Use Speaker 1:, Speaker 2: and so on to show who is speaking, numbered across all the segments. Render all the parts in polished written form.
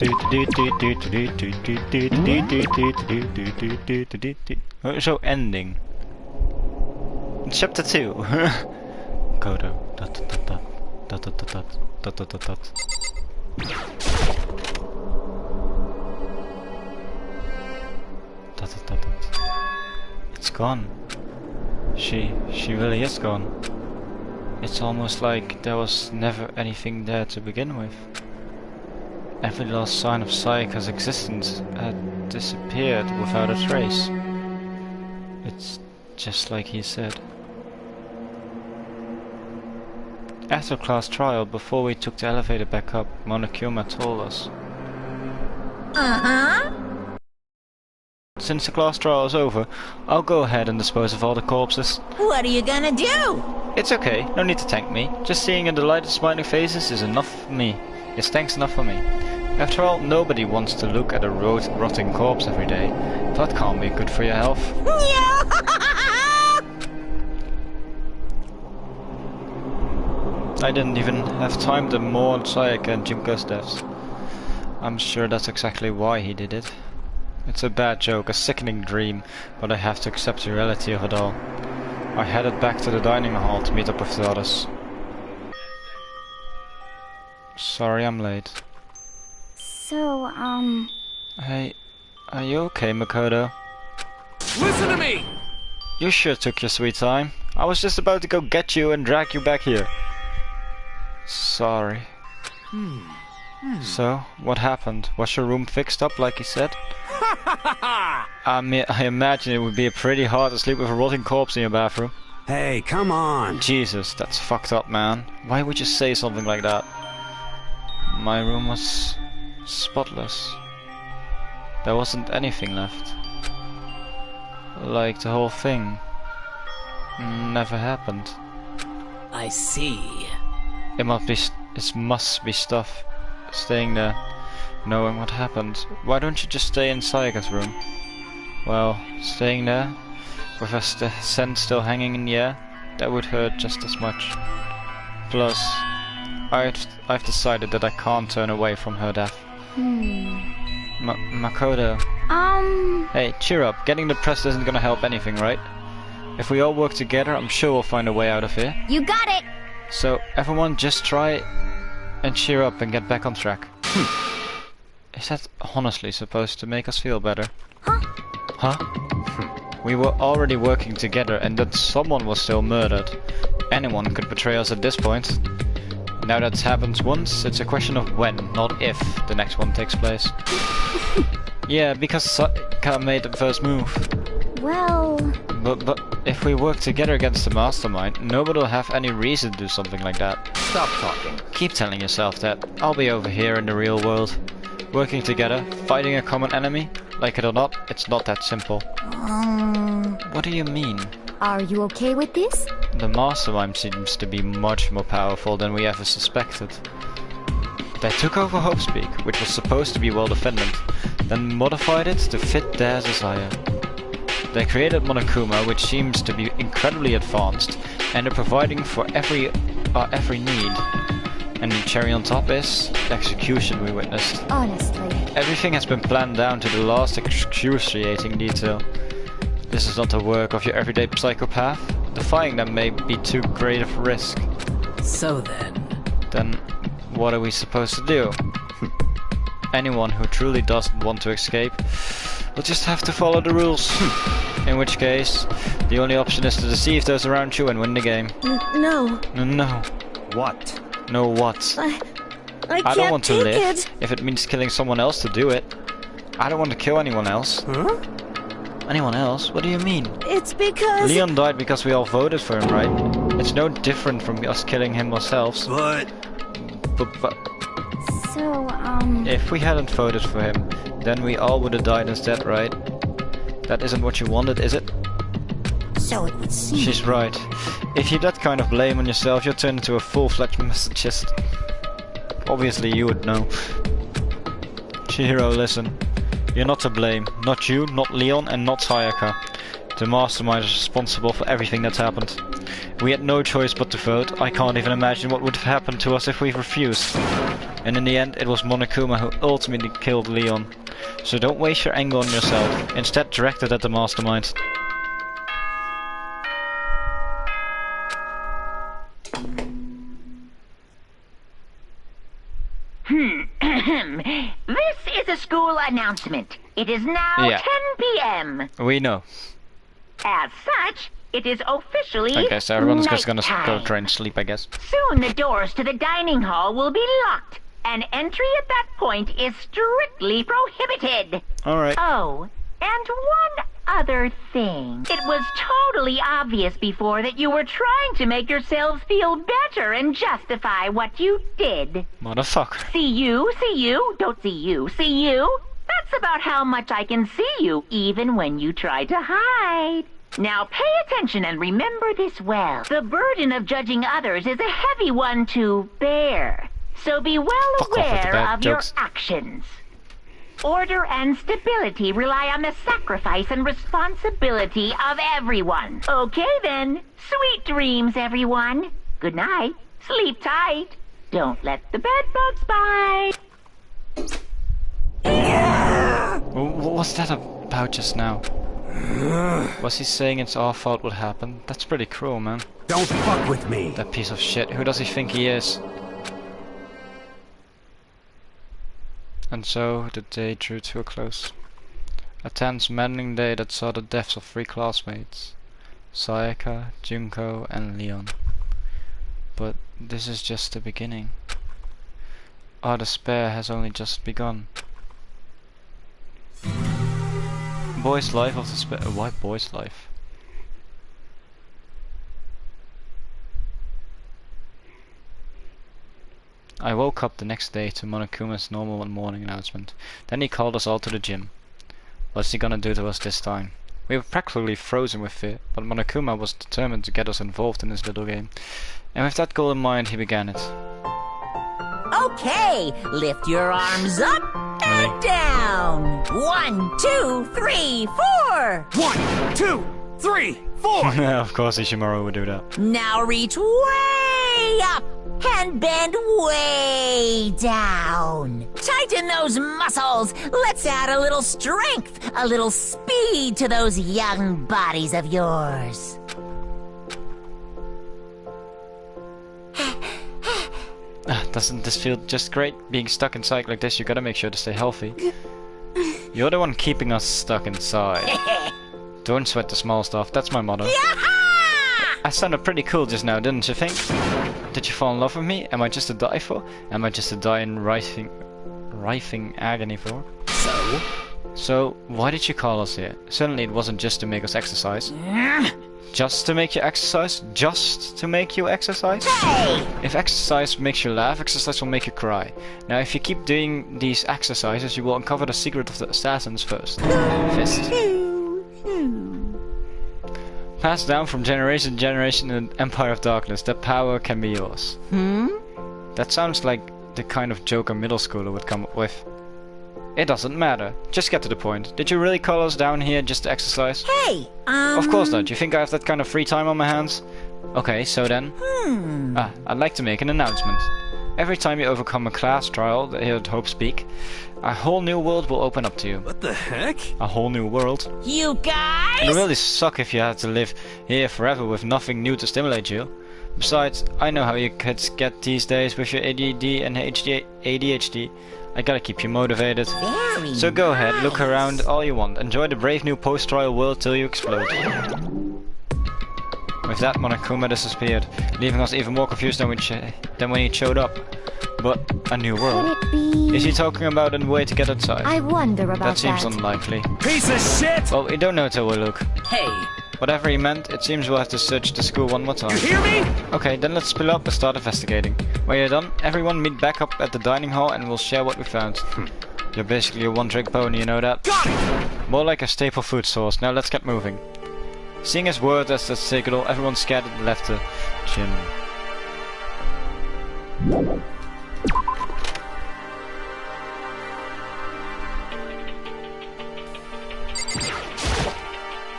Speaker 1: So ending. Chapter 2. Kodo. Dot dot dot dot dot dot dot dot dot dot. It's gone. She really is gone. It's almost like there was never anything there to begin with. Every last sign of Sayaka's existence had disappeared without a trace. It's just like he said. After class trial, before we took the elevator back up, Monokuma told us. Since the class trial is over, I'll go ahead and dispose of all the corpses.
Speaker 2: What are you gonna do?
Speaker 1: It's okay, no need to thank me. Just seeing your delighted smiling faces is enough for me. Yes, thanks enough for me. After all, nobody wants to look at a rotting corpse every day. That can't be good for your health. I didn't even have time to mourn Sayaka and Junko's deaths. I'm sure that's exactly why he did it. It's a bad joke, a sickening dream, but I have to accept the reality of it all. I headed back to the dining hall to meet up with the others. Sorry I'm late.
Speaker 3: So,
Speaker 1: Hey, are you okay, Makoto?
Speaker 4: Listen to me!
Speaker 1: You sure took your sweet time. I was just about to go get you and drag you back here. Sorry. So, what happened? Was your room fixed up like you said? I imagine it would be pretty hard to sleep with a rotting corpse in your bathroom.
Speaker 4: Hey, come on!
Speaker 1: Jesus, that's fucked up, man. Why would you say something like that? My room was spotless. There wasn't anything left. Like the whole thing never happened.
Speaker 2: I see.
Speaker 1: It must be stuff staying there, knowing what happened. Why don't you just stay in Sayaka's room? Well, staying there, with her scent still hanging in the air, that would hurt just as much. Plus, I've decided that I can't turn away from her death. Makoto. Hey, cheer up. Getting depressed isn't gonna help anything, right? If we all work together, I'm sure we'll find a way out of here.
Speaker 3: you got it!
Speaker 1: So, everyone just try and cheer up and get back on track. Is that honestly supposed to make us feel better? Huh? We were already working together and that someone was still murdered. Anyone could betray us at this point. Now that's happened once, it's a question of when, not if, the next one takes place. Yeah, because Sayaka made the first move.
Speaker 3: Well...
Speaker 1: But if we work together against the mastermind, nobody will have any reason to do something like that.
Speaker 4: Stop talking.
Speaker 1: Keep telling yourself that. I'll be over here in the real world. Working together, fighting a common enemy. Like it or not, it's not that simple. What do you mean?
Speaker 3: Are you okay with this?
Speaker 1: The mastermind seems to be much more powerful than we ever suspected. They took over Hopespeak, which was supposed to be well defended, then modified it to fit their desire. They created Monokuma, which seems to be incredibly advanced, and are providing for every need. And the cherry on top is the execution we witnessed.
Speaker 3: Honestly.
Speaker 1: Everything has been planned down to the last excruciating detail. This is not the work of your everyday psychopath. Defying them may be too great of a risk.
Speaker 2: So then...
Speaker 1: Then what are we supposed to do? Anyone who truly doesn't want to escape will just have to follow the rules. In which case, the only option is to deceive those around you and win the game.
Speaker 3: No.
Speaker 1: No.
Speaker 4: What?
Speaker 1: No what? I don't want to live if it means killing someone else to do it. I don't want to kill anyone else.
Speaker 4: Huh?
Speaker 1: Anyone else? What do you mean?
Speaker 3: It's because...
Speaker 1: Leon died because we all voted for him, right? It's no different from us killing him ourselves.
Speaker 4: But...
Speaker 3: So,
Speaker 1: If we hadn't voted for him, then we all would have died instead, right? That isn't what you wanted, is it?
Speaker 2: So it would seem...
Speaker 1: She's right. If you that kind of blame on yourself, you'll turn into a full-fledged masochist. Obviously you would know. Chihiro, listen. You're not to blame. Not you, not Leon, and not Sayaka. The mastermind is responsible for everything that's happened. We had no choice but to vote. I can't even imagine what would have happened to us if we refused. And in the end, it was Monokuma who ultimately killed Leon. So don't waste your anger on yourself. Instead, direct it at the mastermind.
Speaker 5: This is a school announcement. It is now 10 p.m.
Speaker 1: We know.
Speaker 5: As such, it is officially
Speaker 1: I guess everyone's just gonna
Speaker 5: nighttime.
Speaker 1: go try and sleep, I guess.
Speaker 5: Soon the doors to the dining hall will be locked, and entry at that point is strictly prohibited.
Speaker 1: Alright.
Speaker 5: Oh, and one other thing. It was totally obvious before that you were trying to make yourselves feel better and justify what you did.
Speaker 1: Motherfucker.
Speaker 5: See you, don't see you, see you. That's about how much I can see you, even when you try to hide. Now pay attention and remember this well. The burden of judging others is a heavy one to bear. So be well
Speaker 1: Fuck off with the
Speaker 5: aware
Speaker 1: bad
Speaker 5: of
Speaker 1: jokes.
Speaker 5: your actions. Order and stability rely on the sacrifice and responsibility of everyone. Okay then. Sweet dreams, everyone. Good night. Sleep tight. Don't let the bed bugs bite.
Speaker 1: What was that about just now? Was he saying it's our fault what happened? That's pretty cruel, man.
Speaker 4: Don't fuck with me.
Speaker 1: That piece of shit. Who does he think he is? And so the day drew to a close. A tense, maddening day that saw the deaths of 3 classmates. Sayaka, Junko and Leon. But this is just the beginning. Our despair has only just begun. Boy's life of despair. Why boy's life? I woke up the next day to Monokuma's normal morning announcement. Then he called us all to the gym. What's he gonna do to us this time? We were practically frozen with fear, but Monokuma was determined to get us involved in his little game. And with that goal in mind, he began it.
Speaker 2: Okay, lift your arms up and down. 1, 2, 3, 4.
Speaker 4: 1, 2, 3, 4.
Speaker 1: Of course Ishimura would do that.
Speaker 2: Now reach way up and bend way down. Tighten those muscles. Let's add a little strength, a little speed to those young bodies of yours.
Speaker 1: Doesn't this feel just great? Being stuck inside like this, you gotta make sure to stay healthy. You're the one keeping us stuck inside. Don't sweat the small stuff, that's my motto. I sounded pretty cool just now, didn't you think? Did you fall in love with me? Am I just to die for? Am I just to die in writhing agony for? So, why did you call us here? Certainly it wasn't just to make us exercise. Just to make you exercise? Just to make you exercise?
Speaker 2: Hey!
Speaker 1: If exercise makes you laugh, exercise will make you cry. Now if you keep doing these exercises, you will uncover the secret of the assassins first. Fist. Passed down from generation to generation in an empire of darkness, that power can be yours. That sounds like the kind of joke a middle schooler would come up with. It doesn't matter. Just get to the point. Did you really call us down here just to exercise?
Speaker 2: Hey,
Speaker 1: Of course not. You think I have that kind of free time on my hands? Okay, so then... I'd like to make an announcement. Every time you overcome a class trial, here at Hope Speak, a whole new world will open up to you.
Speaker 4: What the heck?
Speaker 1: A whole new world.
Speaker 2: you guys!
Speaker 1: It would really suck if you had to live here forever with nothing new to stimulate you. Besides, I know how you kids get these days with your ADD and ADHD. I gotta keep you motivated.
Speaker 2: Very
Speaker 1: So go ahead, look
Speaker 2: nice.
Speaker 1: around all you want. Enjoy the brave new post-trial world till you explode. With that, Monokuma disappeared, leaving us even more confused than when he showed up. But a new
Speaker 3: Could
Speaker 1: world.
Speaker 3: it be?
Speaker 1: Is he talking about a way to get outside?
Speaker 3: I wonder about
Speaker 1: That seems unlikely.
Speaker 4: Piece of shit!
Speaker 1: Well, we don't know till we look.
Speaker 2: Hey,
Speaker 1: Whatever he meant, it seems we'll have to search the school one more time.
Speaker 4: You hear me?
Speaker 1: Okay, then let's split up and start investigating. When you're done, everyone meet back up at the dining hall and we'll share what we found. You're basically a one-trick pony, you know that?
Speaker 4: Got it!
Speaker 1: More like a staple food source. Now let's get moving. Seeing his word as the signal, everyone scattered and left the gym.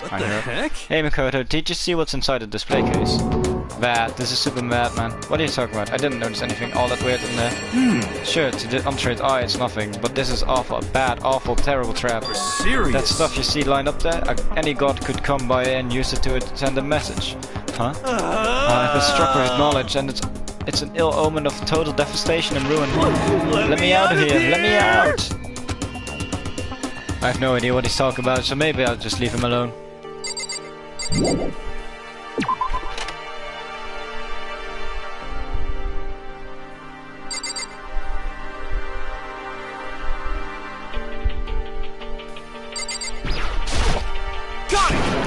Speaker 4: What the heck?
Speaker 1: Hey Makoto, did you see what's inside the display case? Bad. This is super bad, man. What are you talking about? I didn't notice anything all that weird in there. Sure, to the untrained eye it's nothing, but this is awful. A bad, awful, terrible trap.
Speaker 4: Serious?
Speaker 1: That stuff you see lined up there, any god could come by and use it to send a message. Huh? I've been struck with knowledge, and it's an ill omen of total devastation and ruin. Let me out of here! Let me out! I have no idea what he's talking about, so maybe I'll just leave him alone.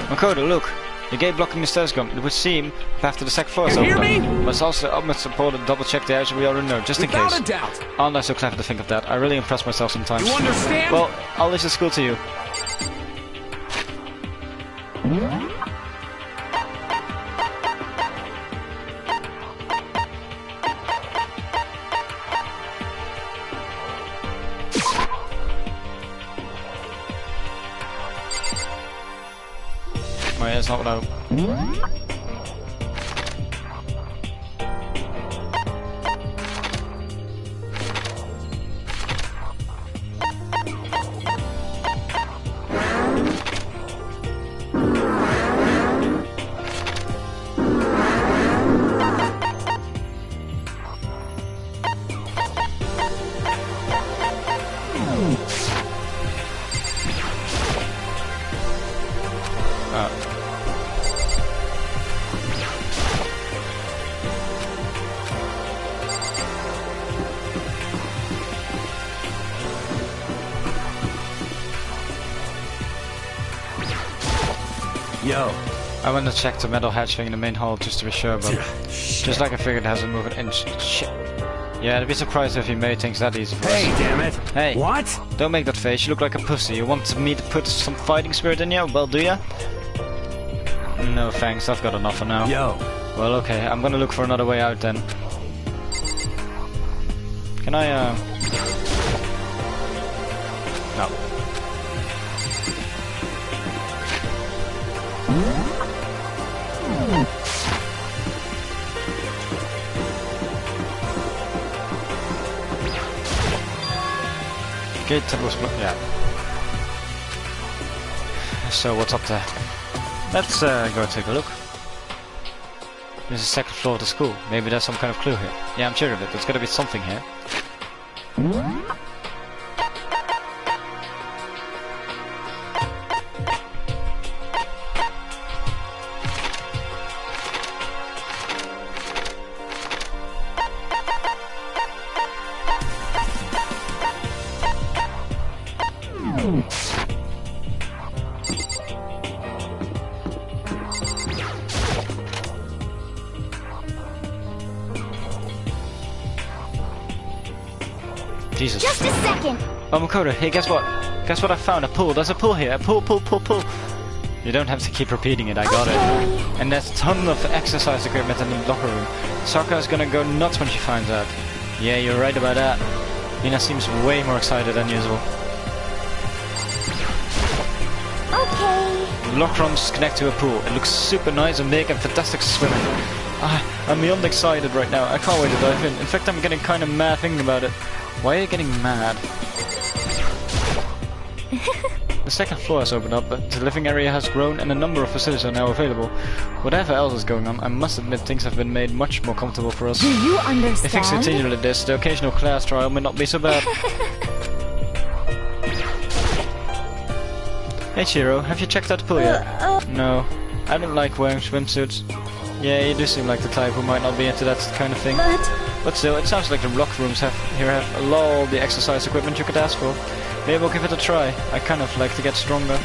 Speaker 1: Makoto, look! The gate blocking the stairs gone. It would seem after the second floor is open.
Speaker 4: Me?
Speaker 1: But it's also utmost important to double check the area we already know, just in case.
Speaker 4: Without a doubt.
Speaker 1: I'm not so clever to think of that. I really impress myself sometimes.
Speaker 4: You understand?
Speaker 1: Well, I'll leave the school to you. Oh yeah, it's not what I...
Speaker 4: Yo.
Speaker 1: I went to check the metal hatchling in the main hall just to be sure, but just like I figured it hasn't moved an inch. Shit. Yeah, I'd be surprised if he made things that easy for us.
Speaker 4: Hey, damn it.
Speaker 1: Hey.
Speaker 4: What?
Speaker 1: Don't make that face, you look like a pussy. You want me to put some fighting spirit in you? Well, do ya? No thanks, I've got enough for now.
Speaker 4: Yo.
Speaker 1: Well, okay, I'm gonna look for another way out then. Can I, No. Gate was blocked. Yeah. So what's up there? Let's go take a look. There's a second floor of the school. Maybe there's some kind of clue here. Yeah, I'm sure of it. There's gotta be something here. Jesus.
Speaker 3: Just a second.
Speaker 1: Oh, Makoto, hey, guess what? Guess what I found? A pool. There's a pool here. A pool, pool, pool, pool. You don't have to keep repeating it. I got it. And there's a ton of exercise equipment in the locker room. Sokka is gonna go nuts when she finds out. Yeah, you're right about that. Mina seems way more excited than usual.
Speaker 3: Okay.
Speaker 1: The locker rooms connect to a pool. It looks super nice and big and fantastic swimming. I'm beyond excited right now. I can't wait to dive in. In fact, I'm getting kind of mad thinking about it. Why are you getting mad? The second floor has opened up, but the living area has grown and a number of facilities are now available. Whatever else is going on, I must admit things have been made much more comfortable for us.
Speaker 3: Do you
Speaker 1: If things
Speaker 3: understand?
Speaker 1: continue like this, the occasional class trial may not be so bad. Hey Chiro, have you checked out the pool yet? No, I don't like wearing swimsuits. Yeah, you do seem like the type who might not be into that kind of thing. But still, it sounds like the locker rooms have all the exercise equipment you could ask for. Maybe we'll give it a try. I kind of like to get stronger.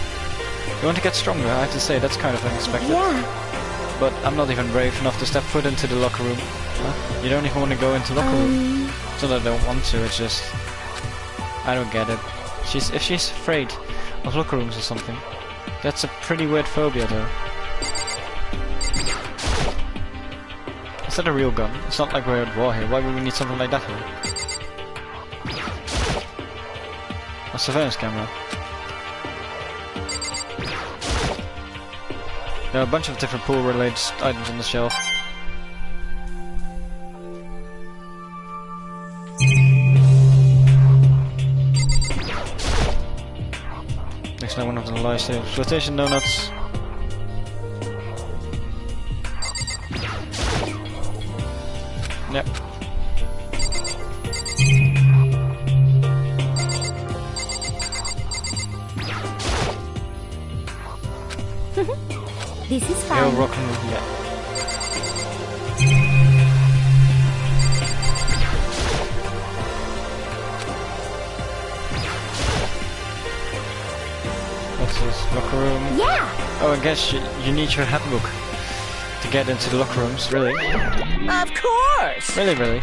Speaker 1: You want to get stronger? I have to say, that's kind of unexpected.
Speaker 3: Yeah.
Speaker 1: But I'm not even brave enough to step foot into the locker room. Huh? You don't even want to go into locker room. It's not that I don't want to, it's just... I don't get it. If she's afraid of locker rooms or something. That's a pretty weird phobia though. Is that a real gun? It's not like we're at war here. Why would we need something like that here? A surveillance camera. There are a bunch of different pool-related items on the shelf. Looks like one of the lies here. Flotation donuts. Yep.
Speaker 3: This is
Speaker 1: Yo,
Speaker 3: fine.
Speaker 1: rock and roll, yeah. What's this? Locker room?
Speaker 3: Yeah.
Speaker 1: Oh, I guess you need your handbook to get into the locker rooms. Really?
Speaker 2: Of course!
Speaker 1: Really?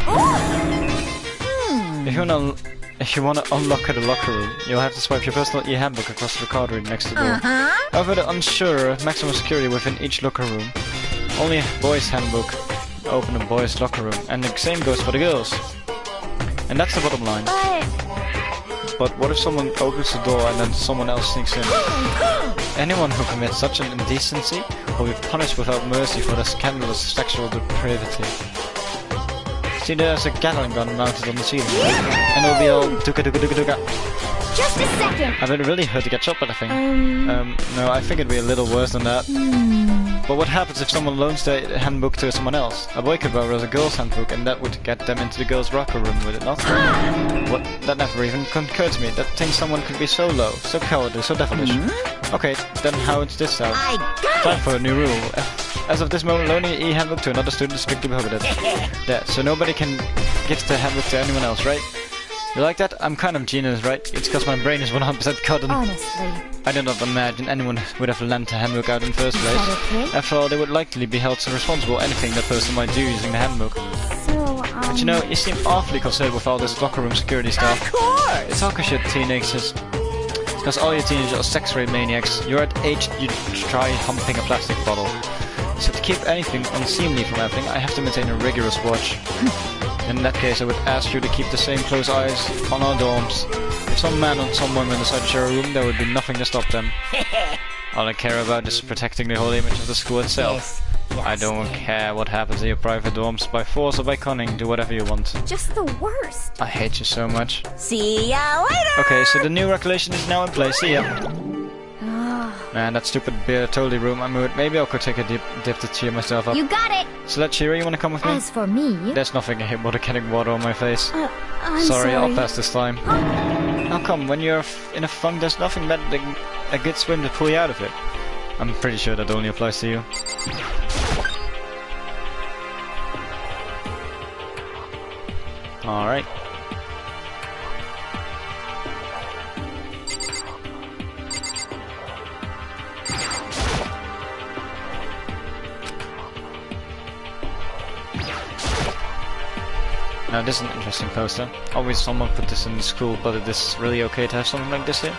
Speaker 1: If you wanna unlock the locker room, you'll have to swipe your personal e-handbook across the card reader next to the door. However, the unsure of maximum security within each locker room. Only a boys' handbook open a boys' locker room, and the same goes for the girls. And that's the bottom line. But what if someone opens the door and then someone else sneaks in? Anyone who commits such an indecency will be punished without mercy for their scandalous sexual depravity. See, there's a Gatling gun mounted on the ceiling, and it'll be all duka.
Speaker 3: Just a second.
Speaker 1: I bet it really hurt to get shot by the thing. No, I think it'd be a little worse than that. But what happens if someone loans their handbook to someone else? A boy could borrow the girl's handbook, and that would get them into the girl's locker room, would it not? What? That never even occurred to me. That thing someone could be so low, so cowardly, so devilish. Okay, then how is this out?
Speaker 2: I got
Speaker 1: Time for a new rule. As of this moment, loaning an e-handbook to another student is strictly prohibited. Yeah, so nobody can give the handbook to anyone else, right? You like that? I'm kind of genius, right? It's because my brain is 100% cotton.
Speaker 3: Honestly.
Speaker 1: I do not imagine anyone would have lent a handbook out in the first place.
Speaker 3: Is that okay?
Speaker 1: After all, they would likely be held responsible for anything that person might do using the handbook.
Speaker 3: So,
Speaker 1: But you know, you seem awfully concerned with all this locker room security stuff.
Speaker 2: Of course!
Speaker 1: It's all shit, teenagers. Because all you teenagers are sex rape maniacs. You're at age you try humping a plastic bottle. So to keep anything unseemly from happening, I have to maintain a rigorous watch. In that case, I would ask you to keep the same close eyes on our dorms. If some man or some woman decide to share a room, there would be nothing to stop them. All I care about is protecting the whole image of the school itself. I don't care what happens in your private dorms, by force or by cunning, do whatever you want.
Speaker 3: just the worst.
Speaker 1: I hate you so much.
Speaker 2: See ya later!
Speaker 1: Okay, so the new regulation is now in place. See ya. Man, that stupid beer totally ruined my mood. Maybe I could take a dip to cheer myself up.
Speaker 3: You got it.
Speaker 1: So let's cheer. You wanna come with me?
Speaker 3: As for me,
Speaker 1: There's nothing here but getting water on my face.
Speaker 3: I'm
Speaker 1: Sorry, I'll pass this time. How come? When you're in a funk, there's nothing better than a good swim to pull you out of it. I'm pretty sure that only applies to you. Alright. Now this is an interesting poster. Always someone put this in the school, but it is really okay to have something like this here.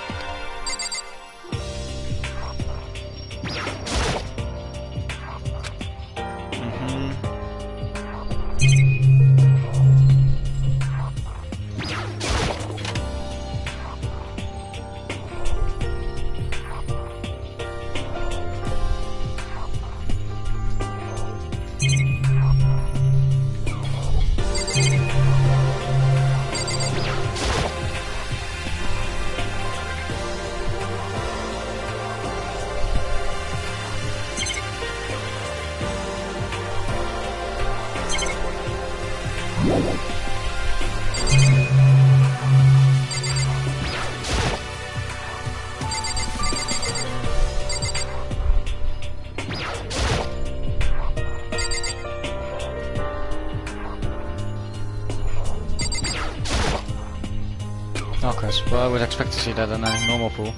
Speaker 1: Okay, well I would expect to see that in a normal pool.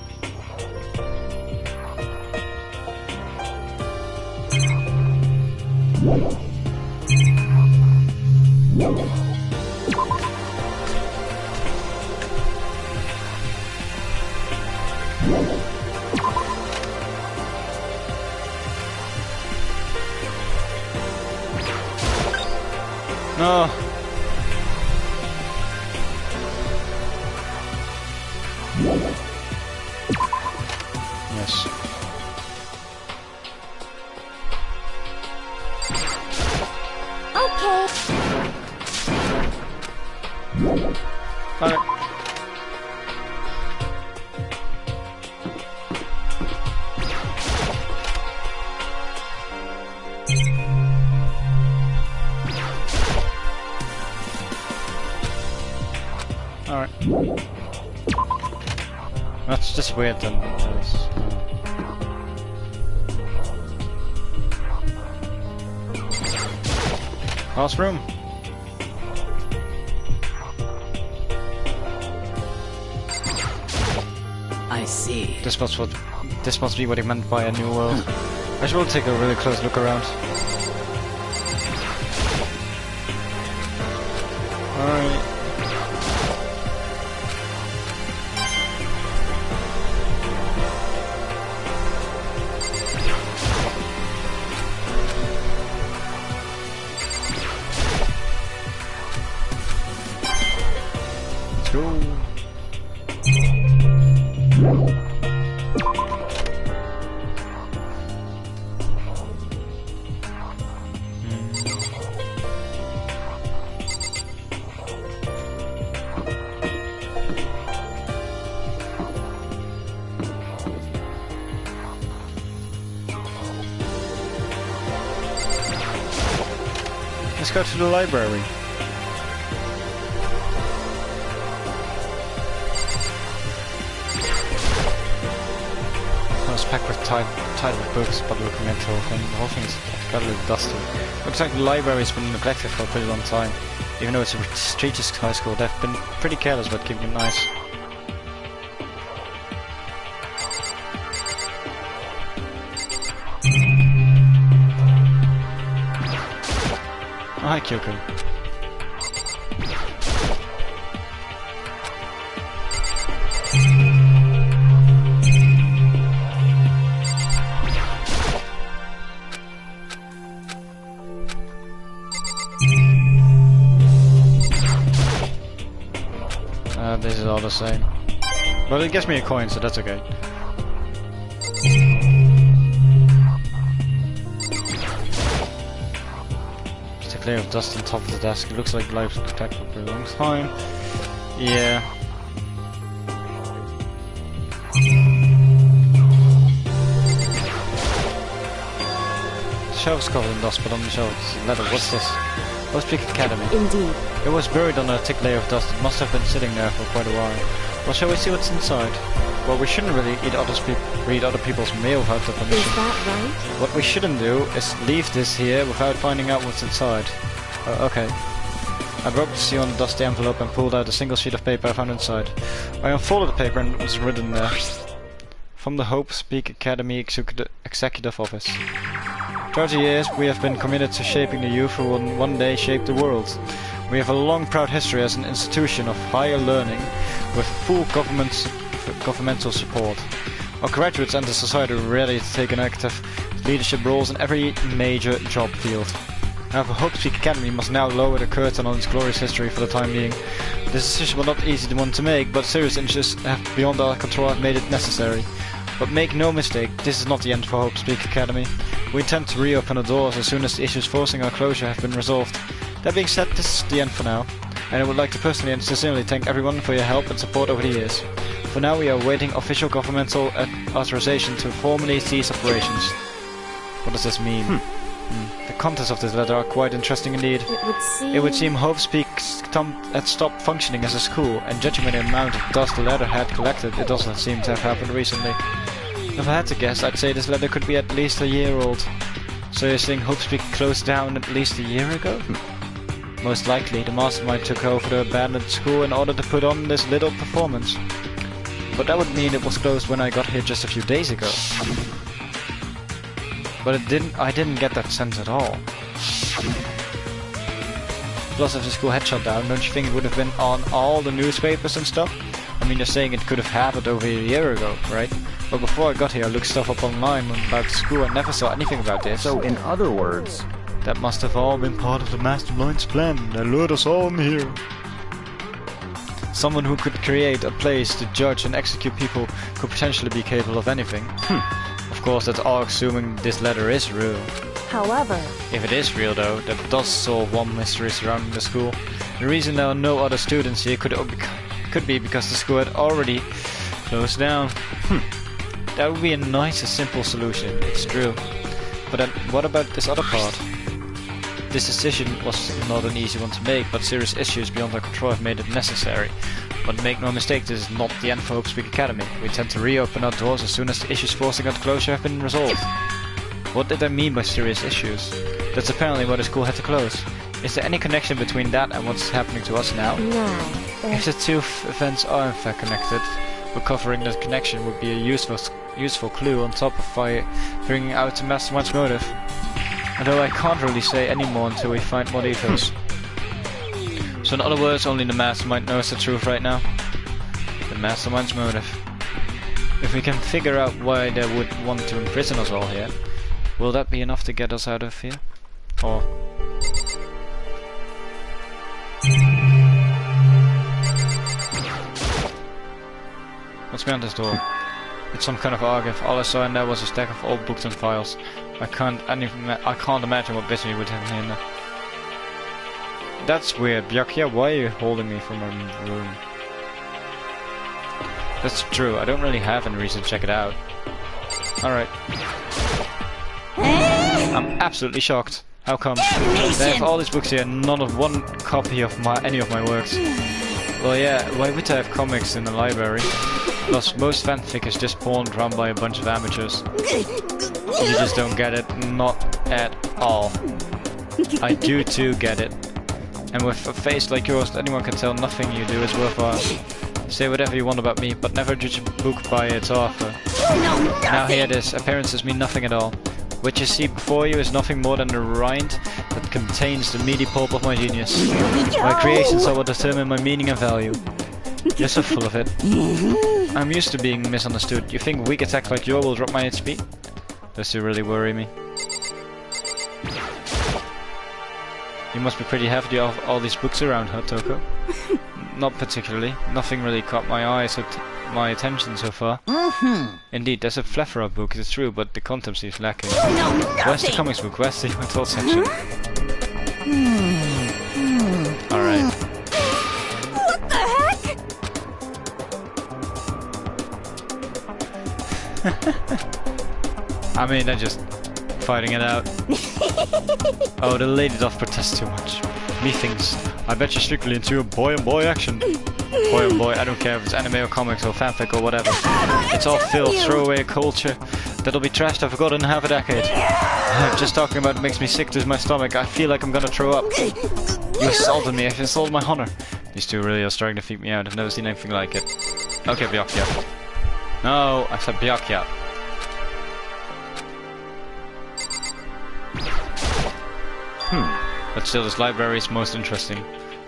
Speaker 1: No. Yes.
Speaker 3: okay.
Speaker 1: Alright. That's just weird then. Because, last room.
Speaker 4: I see.
Speaker 1: This must be what he meant by a new world. I should take a really close look around. Alright. Let's go. Let's go to the library. I was packed with tied with books, but looking at the whole thing is got a little dusty. Looks like the library's been neglected for a pretty long time. Even though it's a prestigious high school, they've been pretty careless about keeping it nice. Hi, Kyoko. This is all the same. But it gives me a coin, so that's okay. Layer of dust on top of the desk. It looks like life's protected for a pretty long time. Yeah. The shelf's covered in dust, but on the shelf is a letter. What's this? Hope's Academy.
Speaker 3: Indeed.
Speaker 1: It was buried under a thick layer of dust. It must have been sitting there for quite a while. Well, shall we see what's inside? Well, we shouldn't really read other people's mail without their permission.
Speaker 3: Is that right?
Speaker 1: What we shouldn't do is leave this here without finding out what's inside. Okay. I broke the seal on the dusty envelope and pulled out a single sheet of paper I found inside. I unfolded the paper and it was written there. From the Hope Academy Executive Office. Throughout the years, we have been committed to shaping the youth who will one day shape the world. We have a long, proud history as an institution of higher learning with full governmental support. Our graduates enter society ready to take an active leadership roles in every major job field. However, Hope Academy must now lower the curtain on its glorious history for the time being. This decision was not easy one to make, but serious interests beyond our control have made it necessary. But make no mistake, this is not the end for Hope Academy. We intend to reopen the doors as soon as the issues forcing our closure have been resolved. That being said, this is the end for now, and I would like to personally and sincerely thank everyone for your help and support over the years. For now, we are awaiting official governmental authorization to formally cease operations. What does this mean? The contents of this letter are quite interesting indeed. It would seem Hope had stopped functioning as a school, and judging by the amount of dust the letter had collected, it doesn't seem to have happened recently. If I had to guess, I'd say this letter could be at least a year old. So you're saying Hope closed down at least a year ago? Most likely, the mastermind took over the abandoned school in order to put on this little performance. But that would mean it was closed when I got here just a few days ago. But I didn't get that sense at all. Plus, if the school had shut down, don't you think it would have been on all the newspapers and stuff? I mean, you're saying it could have happened over a year ago, right? But before I got here, I looked stuff up online about the school and never saw anything about this.
Speaker 4: So, in other words,
Speaker 1: that must have all been part of the mastermind's plan that lured us all in here. Someone who could create a place to judge and execute people could potentially be capable of anything. Of course, that's all assuming this letter is real.
Speaker 3: However,
Speaker 1: if it is real though, that does solve one mystery surrounding the school. The reason there are no other students here could be because the school had already closed down. That would be a nice and simple solution, it's true. But then, what about this other part? This decision was not an easy one to make, but serious issues beyond our control have made it necessary. But make no mistake, this is not the end for Hope Speak Academy. We intend to reopen our doors as soon as the issues forcing our closure have been resolved. What did I mean by serious issues? That's apparently why the school had to close. Is there any connection between that and what's happening to us now?
Speaker 3: No.
Speaker 1: If the two events are in fact connected, recovering that connection would be a useful clue on top of figuring out the mastermind's motive. Although I can't really say any more until we find more details. So in other words, only the mastermind knows the truth right now. The mastermind's motive. If we can figure out why they would want to imprison us all here, will that be enough to get us out of here? Or... what's behind this door? It's some kind of archive. All I saw in there was a stack of old books and files. I can't imagine what business would have in there. That's weird, Byakuya. Why are you holding me from my room? That's true. I don't really have any reason to check it out. Alright. I'm absolutely shocked. How come? They have all these books here, none of one copy of any of my works. Well, yeah. Why would they have comics in the library? Plus, most fanfic is just pawned run by a bunch of amateurs. You just don't get it. Not at all. I do too get it. And with a face like yours, anyone can tell nothing you do is worthwhile. Say whatever you want about me, but never judge a book by its author. Now here it is. Appearances mean nothing at all. What you see before you is nothing more than a rind that contains the meaty pulp of my genius. My creations are what determine my meaning and value. You're so full of it. I'm used to being misunderstood. You think weak attacks like yours will drop my HP? Does it really worry me? You must be pretty hefty of all these books around, huh, Toko? Not particularly. Nothing really caught my eye, my attention so far. Indeed, there's a plethora of books, it's true, but the content seems lacking. Where's the comics book? Where's the adult section? Alright.
Speaker 3: What the heck?
Speaker 1: I mean, they're just fighting it out. Oh, the lady doth protest too much. Methinks, I bet you're strictly into boy and boy action. Boy and boy, I don't care if it's anime or comics or fanfic or whatever. It's all filth, throwaway culture that'll be trashed or forgotten in half a decade. Just talking about it makes me sick to my stomach. I feel like I'm gonna throw up. You assaulted me, I've insulted my honor. These two really are starting to freak me out. I've never seen anything like it. Okay, Byakuya. No, I said Byakuya. But still, this library is most interesting.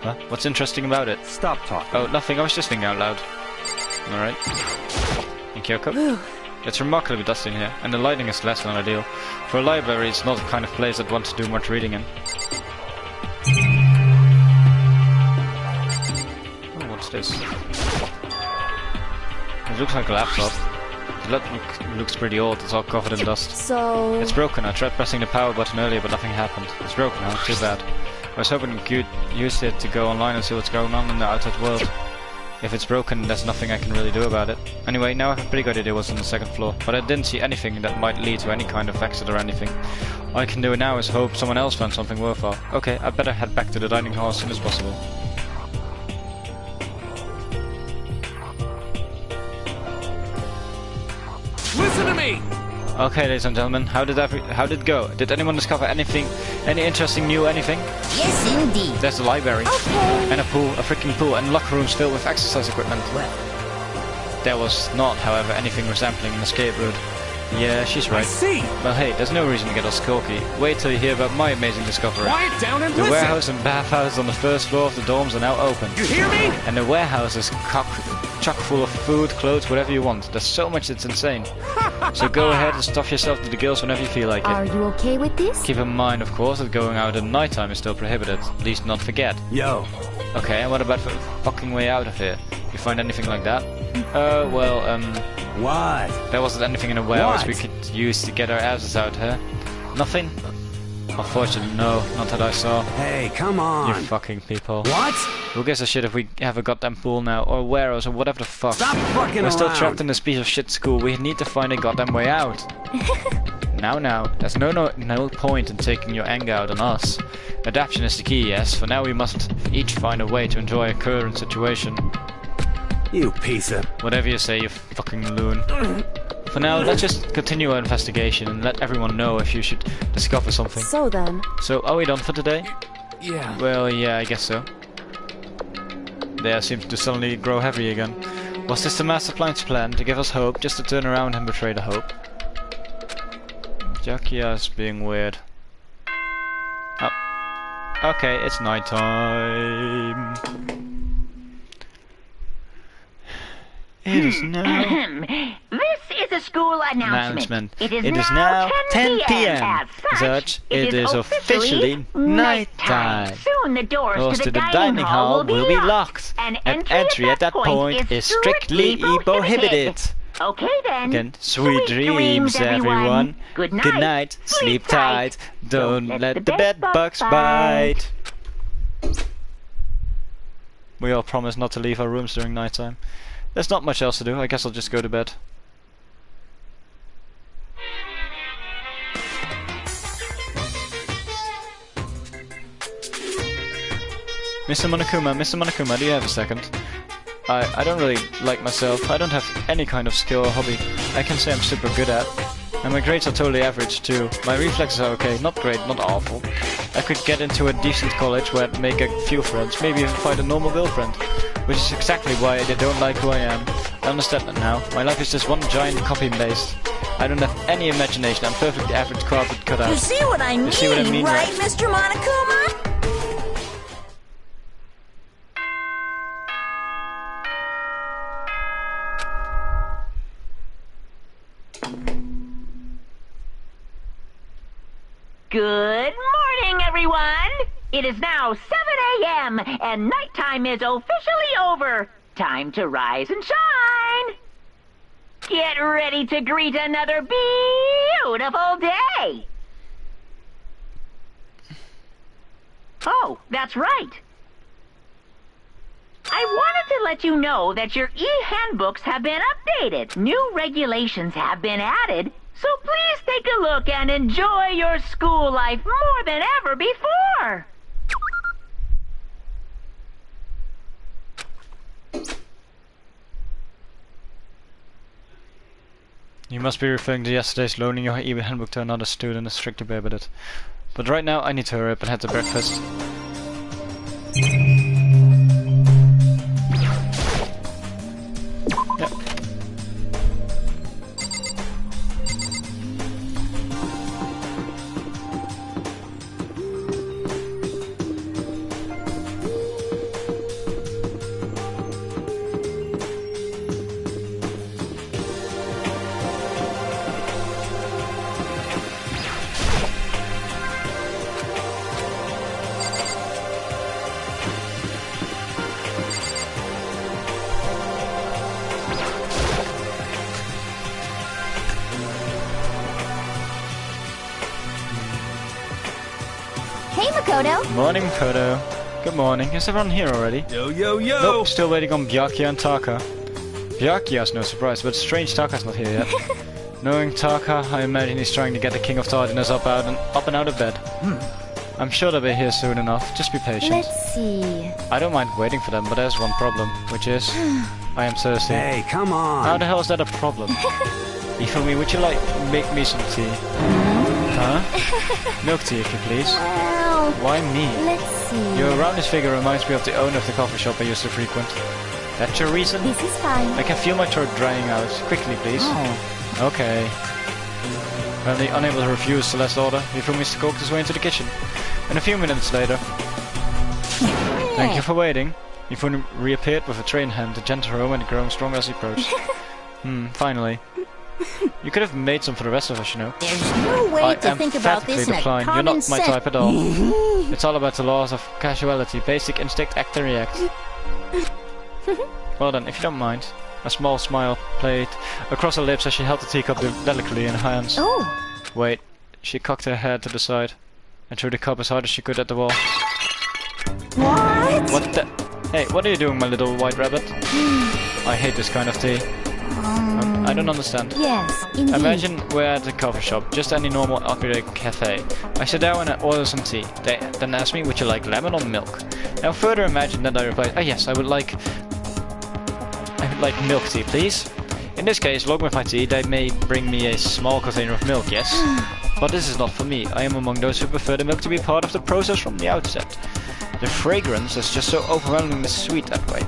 Speaker 1: Huh? What's interesting about it?
Speaker 4: Stop talking.
Speaker 1: Oh, nothing. I was just thinking out loud. Alright. And Kyoko? It's remarkably dusty in here, and the lighting is less than ideal. For a library, it's not the kind of place I'd want to do much reading in. Oh, what's this? It looks like a laptop. The laptop looks pretty old, it's all covered in dust.
Speaker 3: So...
Speaker 1: It's broken. I tried pressing the power button earlier, but nothing happened. It's broken now, too bad. I was hoping you could use it to go online and see what's going on in the outside world. If it's broken, there's nothing I can really do about it. Anyway, now I have a pretty good idea what's on the second floor, but I didn't see anything that might lead to any kind of exit or anything. All I can do now is hope someone else finds something worthwhile. Okay, I better head back to the dining hall as soon as possible.
Speaker 4: Listen to me!
Speaker 1: Okay, ladies and gentlemen, how did it go? Did anyone discover anything, any interesting new anything?
Speaker 2: Yes, indeed.
Speaker 1: There's the library.
Speaker 3: Okay.
Speaker 1: And a pool, a freaking pool, and locker rooms filled with exercise equipment.
Speaker 2: Well,
Speaker 1: There was not, however, anything resembling an escape route. Yeah, she's
Speaker 4: I
Speaker 1: right.
Speaker 4: see!
Speaker 1: Well, hey, there's no reason to get all skulky. Wait till you hear about my amazing discovery.
Speaker 4: Quiet down and
Speaker 1: The
Speaker 4: listen!
Speaker 1: warehouse and bathhouse on the first floor of the dorms are now open.
Speaker 4: You hear me?
Speaker 1: And the warehouse is chock full of food, clothes, whatever you want. There's so much it's insane. So go ahead and stuff yourself to the gills whenever you feel like
Speaker 3: Are
Speaker 1: it.
Speaker 3: you okay with this?
Speaker 1: Keep in mind, of course, that going out at night time is still prohibited. Please not forget.
Speaker 4: Yo,
Speaker 1: Okay, and what about the fucking way out of here? You find anything like that?
Speaker 4: what?
Speaker 1: There wasn't anything in the warehouse we
Speaker 4: What?
Speaker 1: could use to get our asses out here. Nothing? Unfortunately, no, not that I saw.
Speaker 4: Hey, come
Speaker 1: You
Speaker 4: on!
Speaker 1: fucking people.
Speaker 4: What?
Speaker 1: Who gives a shit if we have a goddamn pool now, or warehouse, or whatever the fuck?
Speaker 4: Stop fucking
Speaker 1: We're still
Speaker 4: around!
Speaker 1: trapped in this piece of shit school. We need to find a goddamn way out. Now, there's no point in taking your anger out on us. Adaptation is the key, yes. For now, we must each find a way to enjoy our current situation.
Speaker 4: You piece of...
Speaker 1: Whatever you say, you fucking loon. For now, let's just continue our investigation and let everyone know if you should discover something.
Speaker 3: So then.
Speaker 1: So, are we done for today?
Speaker 4: Yeah.
Speaker 1: Well, yeah, I guess so. The air seems to suddenly grow heavy again. Was this the Master Plan's plan, to give us hope, just to turn around and betray the hope? Jakia's being weird. Oh. Okay, it's nighttime. It is now...
Speaker 5: This is a school announcement.
Speaker 1: It is now 10 p.m.
Speaker 5: As such,
Speaker 1: it is officially nighttime.
Speaker 5: Soon the doors
Speaker 1: Doors
Speaker 5: to the dining hall will be locked.
Speaker 1: and entry at that point is strictly prohibited.
Speaker 5: Okay then.
Speaker 1: Again, sweet dreams, everyone.
Speaker 5: Good
Speaker 1: Good night, sleep tight, don't let the bed bugs bite. We all promise not to leave our rooms during nighttime. There's not much else to do, I guess I'll just go to bed. Mr. Monokuma, do you have a second? I don't really like myself. I don't have any kind of skill or hobby I can say I'm super good at. And my grades are totally average too. My reflexes are okay, not great, not awful. I could get into a decent college where I'd make a few friends, maybe even find a normal girlfriend. Which is exactly why they don't like who I am. I understand that now. My life is just one giant copy paste. I don't have any imagination. I'm perfectly average cardboard cut out.
Speaker 2: You see what I mean, right, Mr. Monokuma?
Speaker 5: Good morning, everyone! It is now 7 a.m. and nighttime is officially over. Time to rise and shine! Get ready to greet another beautiful day! Oh, that's right. I wanted to let you know that your e-handbooks have been updated. New regulations have been added. So please take a look and enjoy your school life more than ever before.
Speaker 1: You must be referring to yesterday's loaning your e-handbook to another student and strictly prohibited it. But right now I need to hurry up and head to breakfast. Yep.
Speaker 3: Hey, Makoto.
Speaker 1: Morning, Makoto. Good morning. Is everyone here already?
Speaker 4: Yo, yo, yo!
Speaker 1: Nope, still waiting on Byakuya and Taka. Byakuya's no surprise, but strange Taka's not here yet. Knowing Taka, I imagine he's trying to get the King of Tardiness up and out of bed. I'm sure they'll be here soon enough. Just be patient.
Speaker 3: Let's see.
Speaker 1: I don't mind waiting for them, but there's one problem, which is I am thirsty.
Speaker 4: Hey, come on!
Speaker 1: How the hell is that a problem? You feel me? Would you like make me some tea? Huh? Milk tea, if you please.
Speaker 3: Well,
Speaker 1: Why me?
Speaker 3: let's see.
Speaker 1: Your roundest figure reminds me of the owner of the coffee shop I used to frequent. That's your reason?
Speaker 3: This is fine.
Speaker 1: I can feel my throat drying out. Quickly, please.
Speaker 3: Oh.
Speaker 1: Okay. Apparently unable to refuse Celeste's order, Hifumi skulked his way into the kitchen. And a few minutes later... Thank you for waiting. Hifumi reappeared with a tray in hand, a gentle aroma and growing stronger as he approached. Finally. You could have made some for the rest of us, you know.
Speaker 2: There's no way to think about this in a
Speaker 1: decline. You're
Speaker 2: common
Speaker 1: not my
Speaker 2: sense.
Speaker 1: type at all. It's all about the laws of casuality, basic instinct, act and react. Well then, if you don't mind. A small smile played across her lips as she held the teacup delicately in her hands.
Speaker 3: Oh.
Speaker 1: Wait, she cocked her head to the side and threw the cup as hard as she could at the wall.
Speaker 3: What?
Speaker 1: What the? Hey, what are you doing, my little white rabbit? I hate this kind of tea. I don't understand.
Speaker 3: Yes, indeed.
Speaker 1: Imagine we're at a coffee shop, just any normal everyday cafe. I sit down and I order some tea. They then ask me, would you like lemon or milk? Now further imagine that I reply, yes, I would like... like milk tea, please. In this case, along with my tea, they may bring me a small container of milk, yes. But this is not for me. I am among those who prefer the milk to be part of the process from the outset. The fragrance is just so overwhelmingly sweet that way.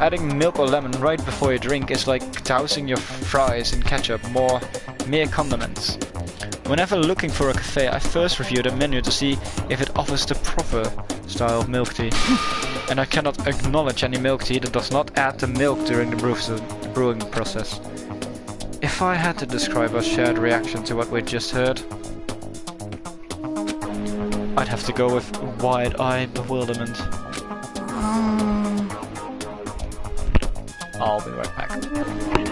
Speaker 1: Adding milk or lemon right before you drink is like dousing your fries in ketchup, mere condiments. Whenever looking for a cafe, I first review the menu to see if it offers the proper style of milk tea. And I cannot acknowledge any milk tea that does not add the milk during the brewing process. If I had to describe our shared reaction to what we just heard, I'd have to go with wide-eyed bewilderment. I'll be right back.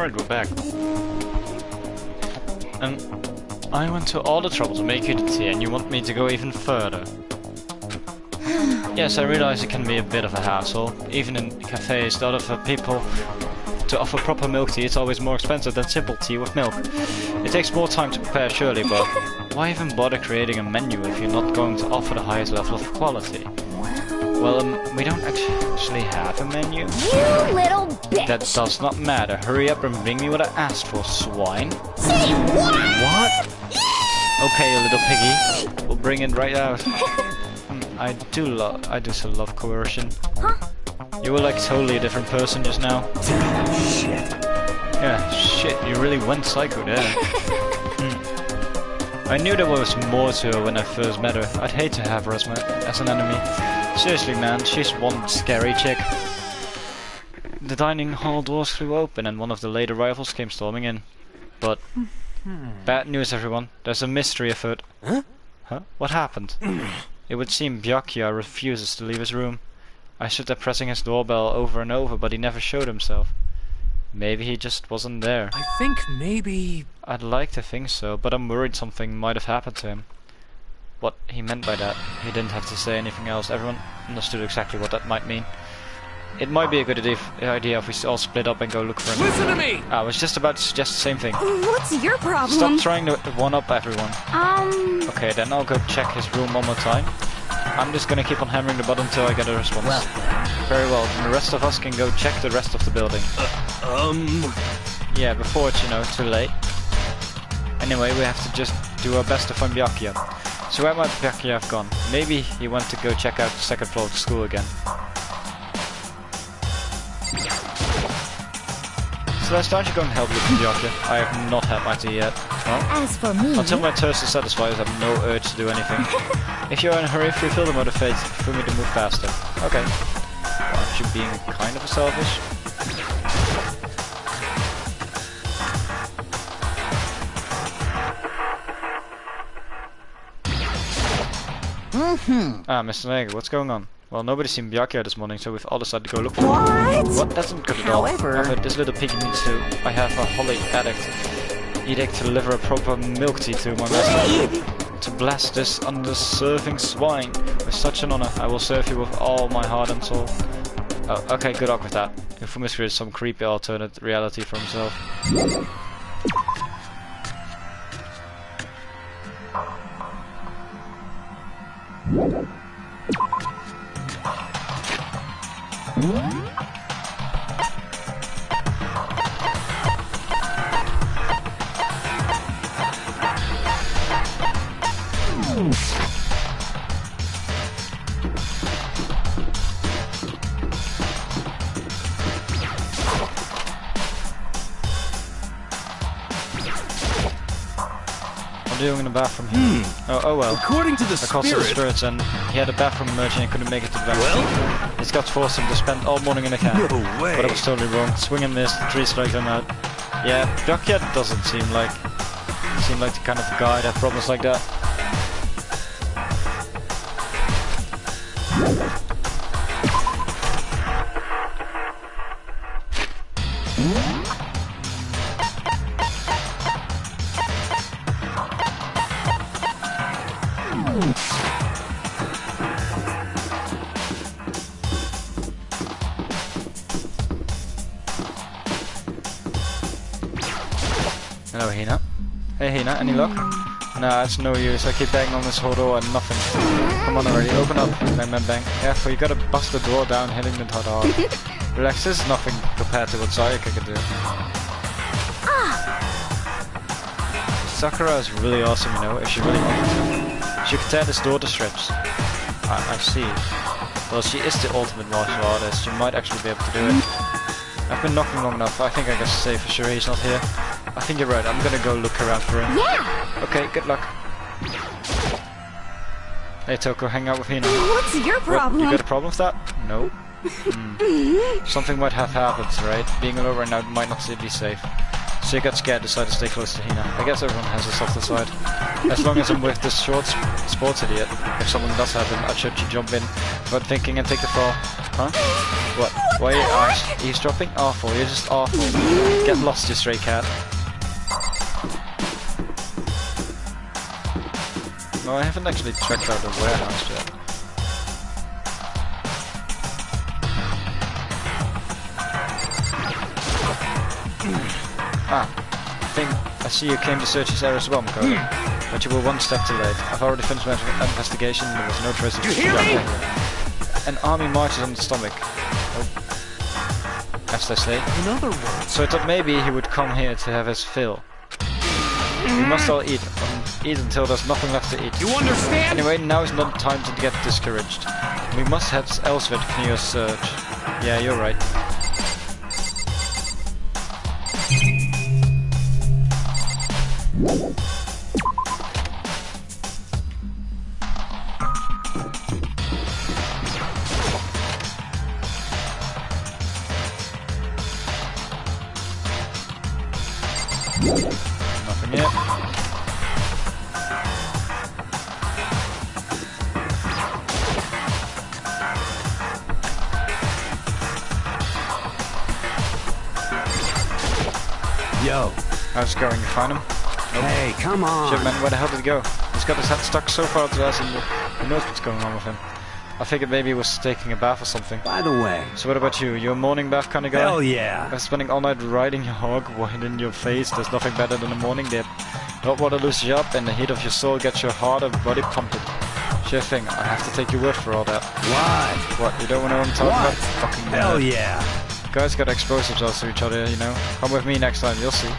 Speaker 1: Alright, we're back. And I went to all the trouble to make you the tea, and you want me to go even further. Yes, I realize it can be a bit of a hassle. Even in cafes, the other people to offer proper milk tea, it's always more expensive than simple tea with milk. It takes more time to prepare, surely, but why even bother creating a menu if you're not going to offer the highest level of quality? Well, we don't actually have a menu.
Speaker 3: You little bitch!
Speaker 1: That does not matter. Hurry up and bring me what I asked for, swine.
Speaker 3: Say what?
Speaker 1: What? Okay, you little piggy. We'll bring it right out. I do so love coercion.
Speaker 3: Huh?
Speaker 1: You were like totally a different person just now.
Speaker 4: Shit.
Speaker 1: Yeah, shit, you really went psycho there. I knew there was more to her when I first met her. I'd hate to have her as an enemy. Seriously, man, she's one scary chick. The dining hall doors flew open and one of the late arrivals came storming in. But bad news, everyone. There's a mystery afoot.
Speaker 4: Huh?
Speaker 1: Huh? What happened? It would seem Byakuya refuses to leave his room. I stood there pressing his doorbell over and over, but he never showed himself. Maybe he just wasn't there.
Speaker 4: I think maybe...
Speaker 1: I'd like to think so, but I'm worried something might have happened to him. What he meant by that, he didn't have to say anything else. Everyone understood exactly what that might mean. It might be a good idea if we all split up and go look for him.
Speaker 4: Listen to me!
Speaker 1: I was just about to suggest the same thing.
Speaker 3: What's your problem?
Speaker 1: Stop trying to one-up everyone. Okay, then I'll go check his room one more time. I'm just gonna keep on hammering the button until I get a response.
Speaker 2: Well.
Speaker 1: Very well, then the rest of us can go check the rest of the building. Yeah, before it's, too late. Anyway, we have to just do our best to find Byakuya. So where might Byakuya have gone? Maybe he went to go check out the second floor of the school again. Celeste, aren't you going to help look for Byakuya? I have not had my tea yet. Well,
Speaker 3: As for me...
Speaker 1: until my thirst is satisfied, I have no urge to do anything. If you're in a hurry, feel the motivate for me to move faster. Okay. Well, aren't you being kind of selfish? Ah, Mr. Nagel, what's going on? Well, nobody's seen Byakuya this morning, so we've all decided to go look for him. What? That's not good at all.
Speaker 2: However,
Speaker 1: This little piggy needs to... I have a holy edict to deliver a proper milk tea to my master. To bless this undeserving swine. With such an honor, I will serve you with all my heart and soul. Oh, okay, good luck with that. Infamous created some creepy alternate reality for himself. What are you doing in the bathroom here? Oh well.
Speaker 4: According to the
Speaker 1: I called to the
Speaker 4: spirit...
Speaker 1: spirits and he had a bathroom emergency and couldn't make it to the bathroom.
Speaker 4: Well?
Speaker 1: It's got forced him to spend all morning in a cab.
Speaker 4: No way.
Speaker 1: But I was totally wrong. Swing and miss, 3 strikes and out. Yeah, Byakuya doesn't seem like the kind of guy that has problems like that. Hello, Hina. Hey, Hina, any luck? Nah, it's no use. I keep banging on this whole door and nothing. Come on already, open up. Bang, bang, bang. Careful, you gotta bust the door down, hitting it hard. Relax, this is nothing compared to what Sayaka can do. Sakura is really awesome, if she really wanted to. She could tear this door to shreds. I see. Well, she is the ultimate martial artist. She might actually be able to do it. I've been knocking long enough. I think I can say for sure he's not here. I think you're right. I'm gonna go look around for him.
Speaker 3: Yeah!
Speaker 1: Okay, good luck. Hey Toko, hang out with Hina.
Speaker 3: What's your problem?
Speaker 1: What, you got a problem with that? No. Something might have happened, right? Being alone right now might not be safe. So you got scared, decided to stay close to Hina. I guess everyone has a softer side. As long as I'm with this short sports idiot, if someone does have him, I should jump in without thinking and take the fall. Huh? What? Why are you eavesdropping? Awful, you're just awful. Get lost, you stray cat. No, I haven't actually checked out the warehouse yet. I see you came to search this area as well, Makoto. But you were one step too late. I've already finished my investigation, there was no trace of...
Speaker 4: You hear me?
Speaker 1: An army marches on the stomach. Oh. As they say.
Speaker 4: In other words...
Speaker 1: So I thought maybe he would come here to have his fill. We must all eat. Eat until there's nothing left to eat.
Speaker 4: You understand?
Speaker 1: Anyway, now is not the time to get discouraged. We must head elsewhere to continue our search. Yeah, you're right. Nothing yet.
Speaker 4: Yo.
Speaker 1: How's it going? You find him? Nope.
Speaker 4: Hey, come on.
Speaker 1: Shit, man, where the hell did he go? He's got his head stuck so far to us, and who knows what's going on with him. I figured maybe he was taking a bath or something.
Speaker 4: By the way.
Speaker 1: So what about you? You're a morning bath kind of guy?
Speaker 4: Hell yeah.
Speaker 1: After spending all night riding your hog, wind in your face, there's nothing better than a morning dip. Hot water loosens you up, and the heat of your soul gets your heart and body pumping. Sure thing, I have to take your word for all that. What, you don't know what I'm talking about? Fucking
Speaker 4: Hell
Speaker 1: nerd.
Speaker 4: yeah.
Speaker 1: Guys gotta expose themselves to each other, you know? Come with me next time, you'll see.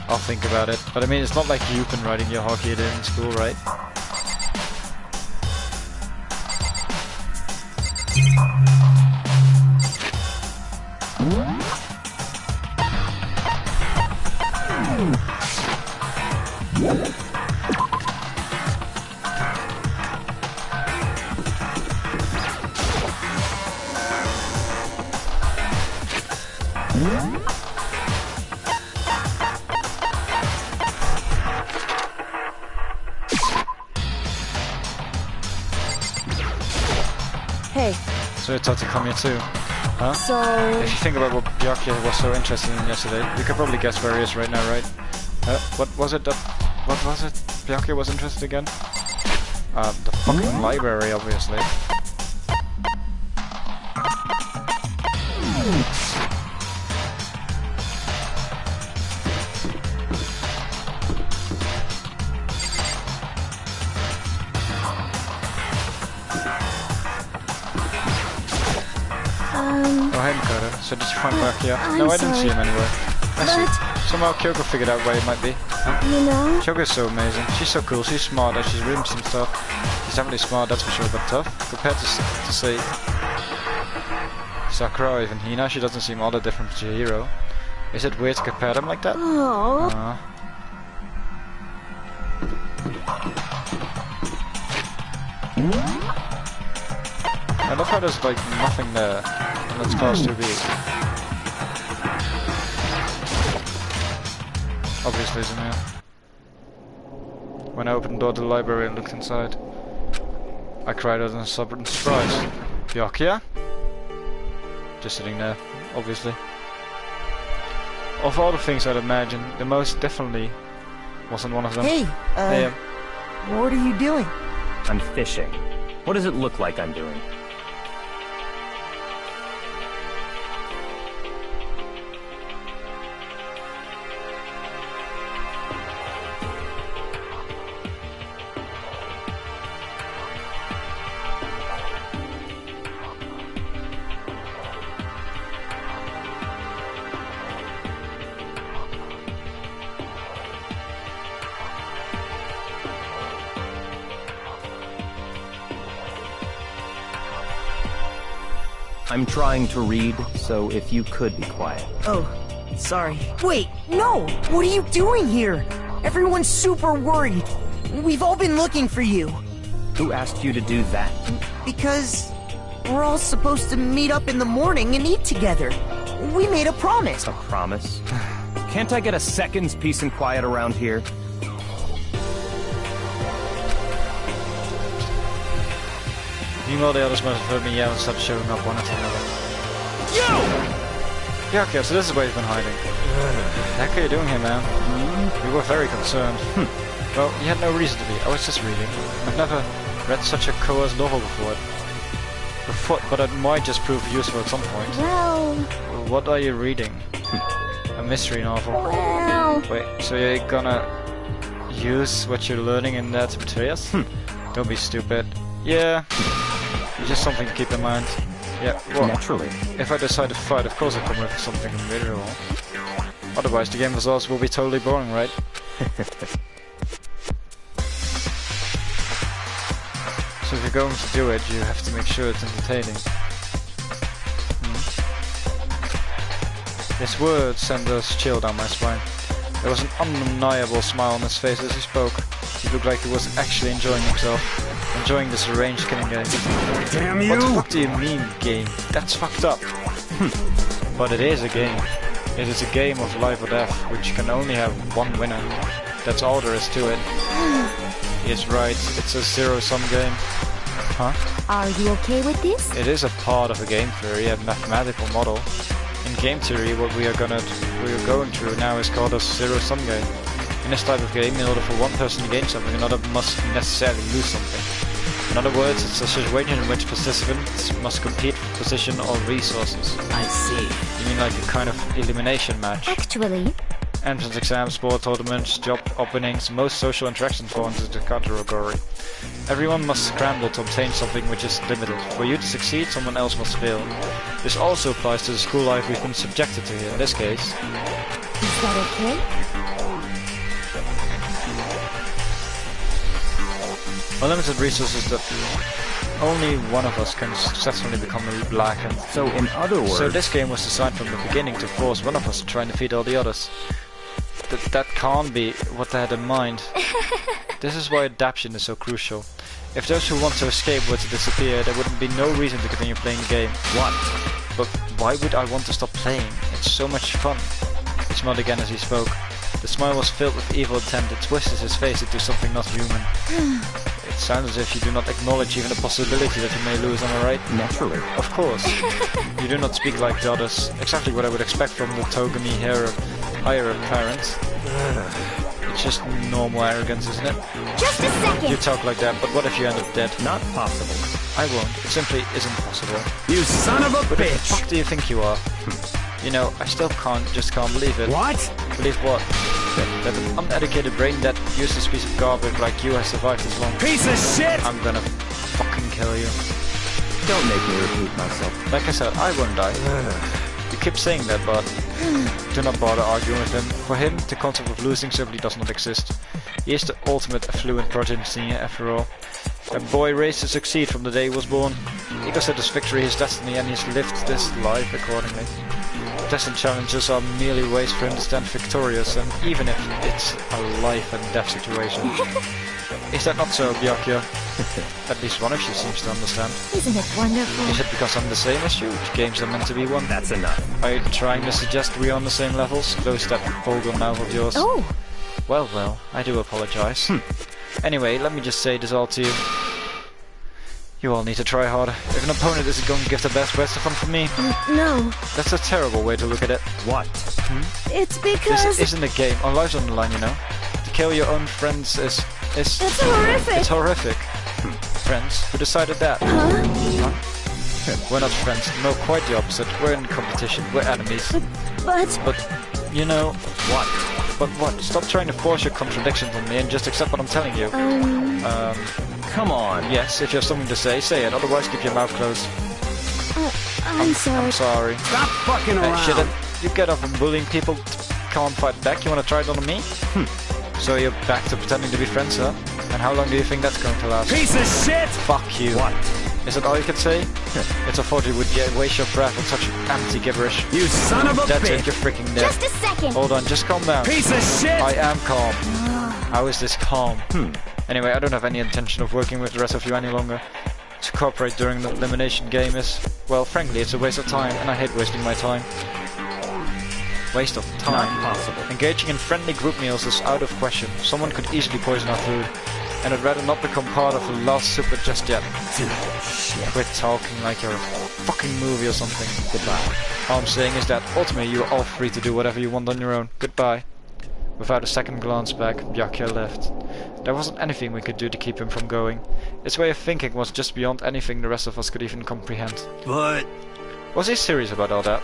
Speaker 1: I'll think about it. But I mean, it's not like you've been riding your hog here in school, right?
Speaker 3: Hey,
Speaker 1: So you thought to come here too, huh?
Speaker 3: so...
Speaker 1: If you think about what Byakuya was so interested in yesterday, you could probably guess where he is right now, right? What was it Byakuya was interested again? The fucking library, obviously. Oh, hey Makoto. So did you find Byakuya? No, I didn't see him anywhere. I see. Somehow Kyoko figured out where he might be. Huh?
Speaker 3: You know?
Speaker 1: Kyoko's so amazing. She's so cool. She's smart and she's rims and stuff. She's definitely smart, that's for sure, but tough. Compared to say Sakura or even Hina, she doesn't seem all that different from Chihiro. Is it weird to compare them like that?
Speaker 3: Oh.
Speaker 1: I love how there's like nothing there, and it's class 2B. Obviously, Zamir. When I opened the door to the library and looked inside, I cried out in surprise. Byakuya? Just sitting there, obviously. Of all the things I'd imagine, the most definitely wasn't one of them.
Speaker 6: Hey,
Speaker 1: Hey,
Speaker 6: what are you doing?
Speaker 7: I'm fishing. What does it look like I'm doing? I'm trying to read, so if you could be quiet.
Speaker 6: Oh, sorry. Wait, no! What are you doing here? Everyone's super worried. We've all been looking for you.
Speaker 7: Who asked you to do that?
Speaker 6: Because we're all supposed to meet up in the morning and eat together. We made a promise.
Speaker 7: A promise? Can't I get a second's peace and quiet around here?
Speaker 1: Meanwhile, the others must have heard me yell and stopped showing up one after another.
Speaker 7: Yo!
Speaker 1: Yeah, okay, so this is where he's been hiding. What the heck are you doing here, man? We were very concerned. Well, you had no reason to be. I was just reading. I've never read such a coerced novel before, but it might just prove useful at some point.
Speaker 3: Well,
Speaker 1: What are you reading? A mystery novel.
Speaker 3: well.
Speaker 1: Wait, so you're gonna use what you're learning in there to betray us? Don't be stupid. Yeah, just something to keep in mind. Yeah, well,
Speaker 7: Naturally.
Speaker 1: if I decide to fight, of course I'll come with something literal. Otherwise, the game results will be totally boring, right? So if you're going to do it, you have to make sure it's entertaining. His words sent a chill down my spine. There was an undeniable smile on his face as he spoke. He looked like he was actually enjoying himself. Enjoying this arranged killing game.
Speaker 4: Damn you!
Speaker 1: What the fuck do you mean, game? That's fucked up. But it is a game. It is a game of life or death, which can only have one winner. That's all there is to it. He's right, it's a zero-sum game. Huh?
Speaker 3: Are you okay with this?
Speaker 1: It is a part of a game theory, a mathematical model. In game theory, what we are going through now is called a zero-sum game. In this type of game, in order for one person to gain something, another must necessarily lose something. In other words, it's a situation in which participants must compete for position or resources.
Speaker 6: I see.
Speaker 1: You mean like a kind of elimination match?
Speaker 3: Actually,
Speaker 1: Entrance exams, sport tournaments, job openings, most social interactions fall into the category. Everyone must scramble to obtain something which is limited. For you to succeed, someone else must fail. This also applies to the school life we've been subjected to here. In this case,
Speaker 3: is that okay?
Speaker 1: unlimited resources that only one of us can successfully become black. And
Speaker 7: So, in other words...
Speaker 1: so this game was designed from the beginning to force one of us to try and defeat all the others. That can't be what they had in mind. This is why adaptation is so crucial. If those who want to escape were to disappear, there wouldn't be no reason to continue playing the game.
Speaker 7: What?
Speaker 1: But why would I want to stop playing? It's so much fun. He smiled again as he spoke. The smile was filled with evil intent. It twisted his face into something not human. It sounds as if you do not acknowledge even the possibility that you may lose, am I right?
Speaker 7: Naturally.
Speaker 1: Of course. You do not speak like the others. Exactly what I would expect from the Togami higher parents. It's just normal arrogance, isn't it?
Speaker 3: Just a
Speaker 1: You
Speaker 3: second.
Speaker 1: talk like that, but what if you end up dead?
Speaker 7: Not possible.
Speaker 1: I won't. It simply isn't possible.
Speaker 4: You son of a
Speaker 1: But who the
Speaker 4: bitch!
Speaker 1: fuck do you think you are? You know, I still can't believe it.
Speaker 4: What?
Speaker 1: Believe what? That an uneducated brain that useless piece of garbage like you has survived this long.
Speaker 4: Piece of shit!
Speaker 1: I'm gonna fucking kill you.
Speaker 7: Don't make me repeat myself.
Speaker 1: Like I said, I won't die. You keep saying that, but do not bother arguing with him. For him, the concept of losing simply does not exist. He is the ultimate affluent progeny, after all. A boy raised to succeed from the day he was born. He considers victory his destiny, and he's lived this life accordingly. Tests and challenges are merely ways for him to stand victorious, and even if it's a life and death situation. Is that not so, Byakuya? At least one of you seems to understand.
Speaker 3: Isn't it wonderful?
Speaker 1: Is it because I'm the same as you? Games are meant to be one.
Speaker 7: That's enough.
Speaker 1: Are you trying to suggest we're on the same levels? Close that vulgar mouth of yours.
Speaker 3: Oh,
Speaker 1: Well, I do apologize. Anyway, let me just say this all to you. You all need to try harder. If an opponent isn't going to give the best fun for me,
Speaker 3: no.
Speaker 1: that's a terrible way to look at it.
Speaker 7: What?
Speaker 3: It's
Speaker 1: This
Speaker 3: because
Speaker 1: isn't a game. Our lives on the line, you know. To kill your own friends is
Speaker 3: it's horrific.
Speaker 1: it's horrific. Friends? Who decided that?
Speaker 3: Huh?
Speaker 1: We're not friends. No, quite the opposite. We're in competition. We're enemies.
Speaker 3: But
Speaker 1: But, you know... What? But what? Stop trying to force your contradictions on me and just accept what I'm telling you.
Speaker 7: Come on.
Speaker 1: Yes, if you have something to say, say it. Otherwise, keep your mouth closed.
Speaker 3: I'm sorry.
Speaker 1: I'm sorry.
Speaker 4: Stop fucking around!
Speaker 1: Shit it. You get off on bullying people can't fight back. You want to try it on me? So you're back to pretending to be friends, huh? And how long do you think that's going to last?
Speaker 4: Piece of shit!
Speaker 1: Fuck you.
Speaker 7: What?
Speaker 1: Is that all you can say? It's a thought you would waste your breath on such empty gibberish.
Speaker 4: You son of a
Speaker 1: That's it,
Speaker 4: bitch!
Speaker 1: you're freaking dead.
Speaker 3: Just a second.
Speaker 1: Hold on, just calm down.
Speaker 4: Piece of shit!
Speaker 1: I am calm. How is this calm? Anyway, I don't have any intention of working with the rest of you any longer. To cooperate during the elimination game is, well, frankly, it's a waste of time, and I hate wasting my time. Waste of
Speaker 4: Not
Speaker 1: time.
Speaker 4: possible.
Speaker 1: Engaging in friendly group meals is out of question. Someone could easily poison our food, and I'd rather not become part of the last super just yet. Quit talking like you're a fucking movie or something. Goodbye. All I'm saying is that ultimately you are all free to do whatever you want on your own. Goodbye. Without a second glance back, Byakuya left. There wasn't anything we could do to keep him from going. His way of thinking was just beyond anything the rest of us could even comprehend.
Speaker 4: But
Speaker 1: Was he serious about all that?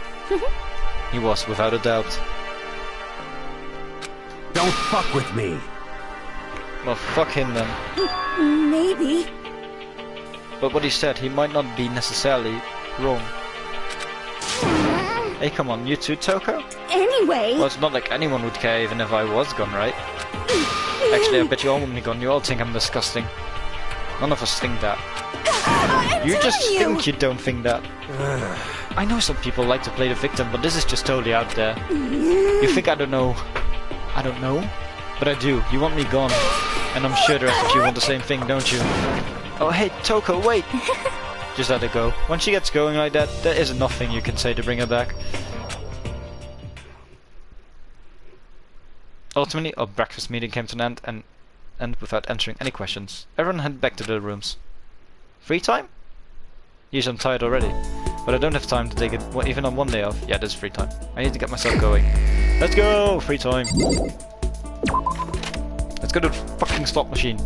Speaker 1: He was, without a doubt.
Speaker 4: don't fuck with me.
Speaker 1: Well, fuck him then.
Speaker 3: Maybe.
Speaker 1: But what he said, he might not be necessarily wrong. Hey, come on, you too, Toko?
Speaker 3: Anyway.
Speaker 1: Well, it's not like anyone would care even if I was gone, right? Actually, I bet you all want me gone. You all think I'm disgusting. None of us think that.
Speaker 3: I'm
Speaker 1: You
Speaker 3: telling
Speaker 1: just think you don't think that. I know some people like to play the victim, but this is just totally out there. You think I don't know? I don't know? But I do. You want me gone. And I'm sure the rest of you want the same thing, don't you? Oh, hey, Toko, wait! Just let it go. When she gets going like that, there isn't nothing you can say to bring her back. Ultimately, our breakfast meeting came to an end without answering any questions. Everyone headed back to their rooms. Free time? Yes, I'm tired already. But I don't have time to take it even on one day off. Yeah, that's free time. I need to get myself going. Let's go! Free time. Let's go to the fucking slot machine.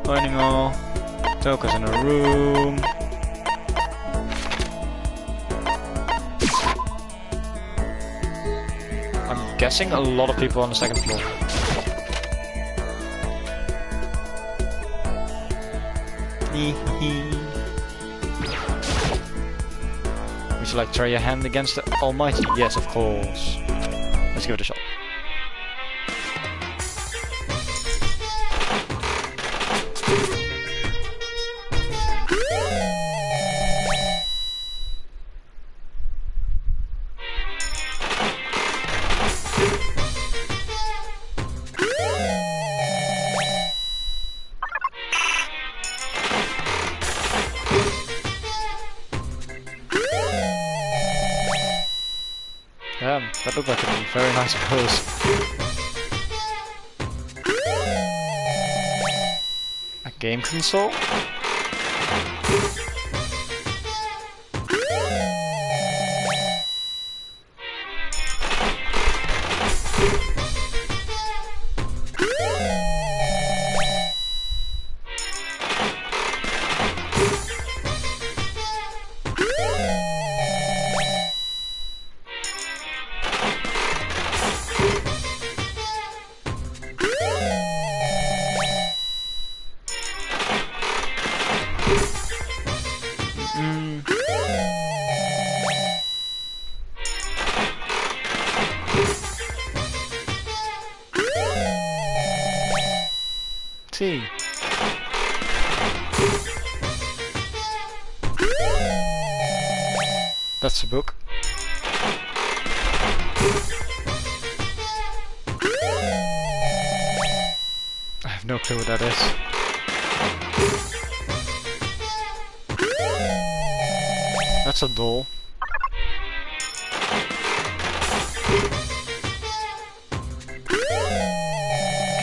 Speaker 1: Finding all. Toko's in a room. I'm guessing a lot of people on the second floor. Would you like to try your hand against the Almighty? Yes, of course. Let's give it a shot. Damn, that looked like a very nice pose. A game console? Tea. That's a book. I have no clue what that is. That's a doll.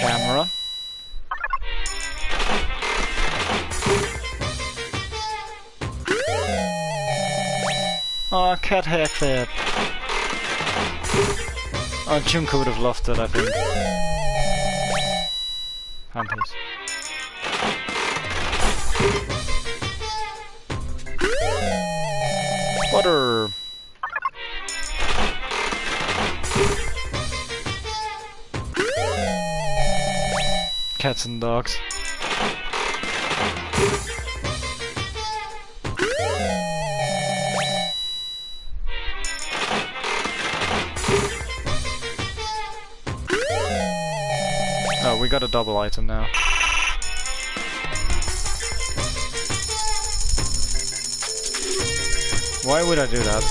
Speaker 1: Camera. Oh, cat haircut. Oh, Junko would have loved it, I think. Panties. Water. Cats and dogs. Oh, we got a double item now. Why would I do that?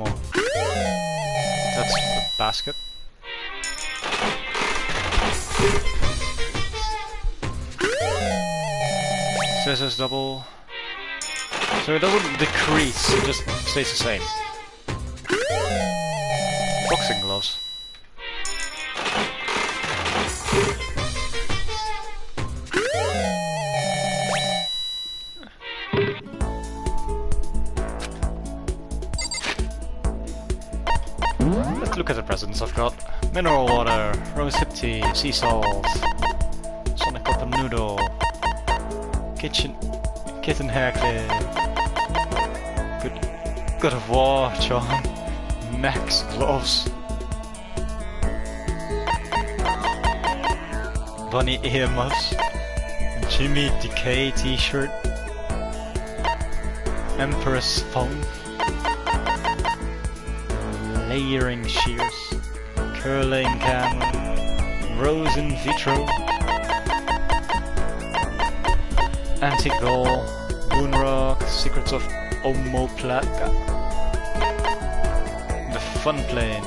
Speaker 1: more. That's a basket. Scissors double. So it doesn't decrease, it just stays the same. Boxing gloves. Let's look at the presents I've got. Mineral water, rose hip tea, sea salt, Sonic cup and noodle, kitten hair clip, good of war charm, Max gloves, bunny earmuffs, Jimmy Decay t-shirt, Empress phone, layering shears, curling camera, rose in vitro, antique doll, moon rock, secrets of omoplata, the fun plane,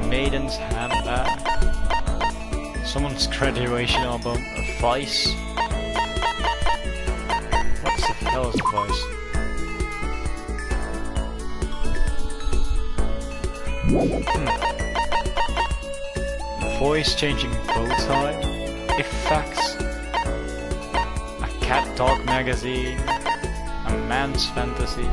Speaker 1: maiden's handbag, someone's graduation album, a vice. What the hell is a vice? Voice changing bow tie, effects, a cat dog magazine, a man's fantasy.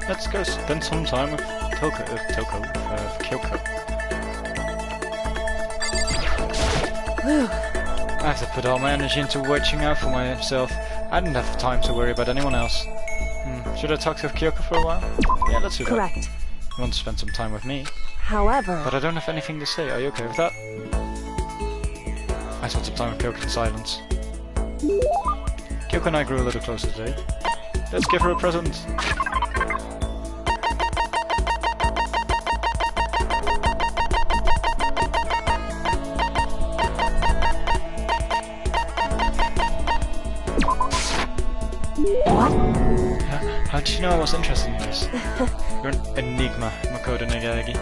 Speaker 1: Let's go spend some time with Kyoko. I have to put all my energy into watching out for myself. I didn't have time to worry about anyone else. Should I talk to Kyoko for a while? Yeah, let's do that.
Speaker 3: Correct.
Speaker 1: You want to spend some time with me?
Speaker 3: However...
Speaker 1: But I don't have anything to say. Are you okay with that? I spent some time with Kyoko in silence. Kyoko and I grew a little closer today. Let's give her a present. How did you know I was interested in this? You're an enigma, Makoto Nagagi.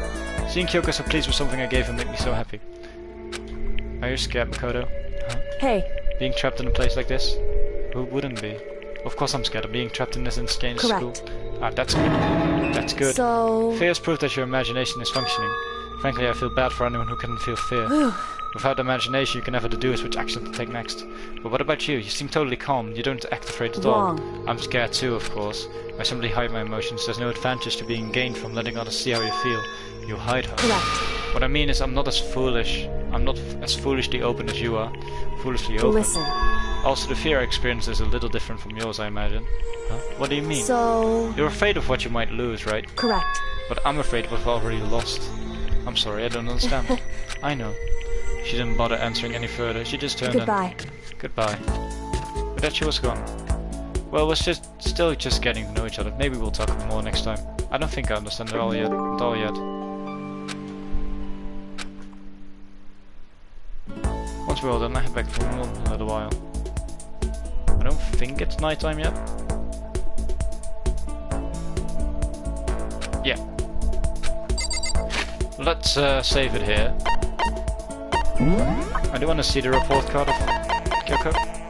Speaker 1: Seeing Kyoko so pleased with something I gave him made me so happy. Are you scared, Makoto? Huh?
Speaker 3: Hey,
Speaker 1: Being trapped in a place like this? Who wouldn't be? Of course I'm scared of being trapped in this insane school.
Speaker 3: Correct.
Speaker 1: Ah, that's good. That's good.
Speaker 3: So...
Speaker 1: Fear is proof that your imagination is functioning. Frankly, I feel bad for anyone who can feel fear. Without imagination, you can never deduce which action to take next. But what about you? You seem totally calm. You don't act afraid at all.
Speaker 3: Wrong.
Speaker 1: I'm scared too, of course. I simply hide my emotions. There's no advantage to being gained from letting others see how you feel. You hide her.
Speaker 3: Correct.
Speaker 1: What I mean is I'm not as foolish. I'm not as foolishly open as you are. Foolishly open.
Speaker 3: Listen.
Speaker 1: Also, the fear I experience is a little different from yours, I imagine. Huh? What do you mean?
Speaker 3: So...
Speaker 1: You're afraid of what you might lose, right?
Speaker 3: Correct.
Speaker 1: But I'm afraid of what I've already lost. I'm sorry, I don't understand. I know. She didn't bother answering any further. She just turned
Speaker 3: Goodbye.
Speaker 1: and... Goodbye. But then she was gone. Well, we're still just getting to know each other. Maybe we'll talk more next time. I don't think I understand it all yet. Once we're all done, I head back for a little while. I don't think it's nighttime yet. Yeah. Let's save it here. I do want to see the report card of Kyoko.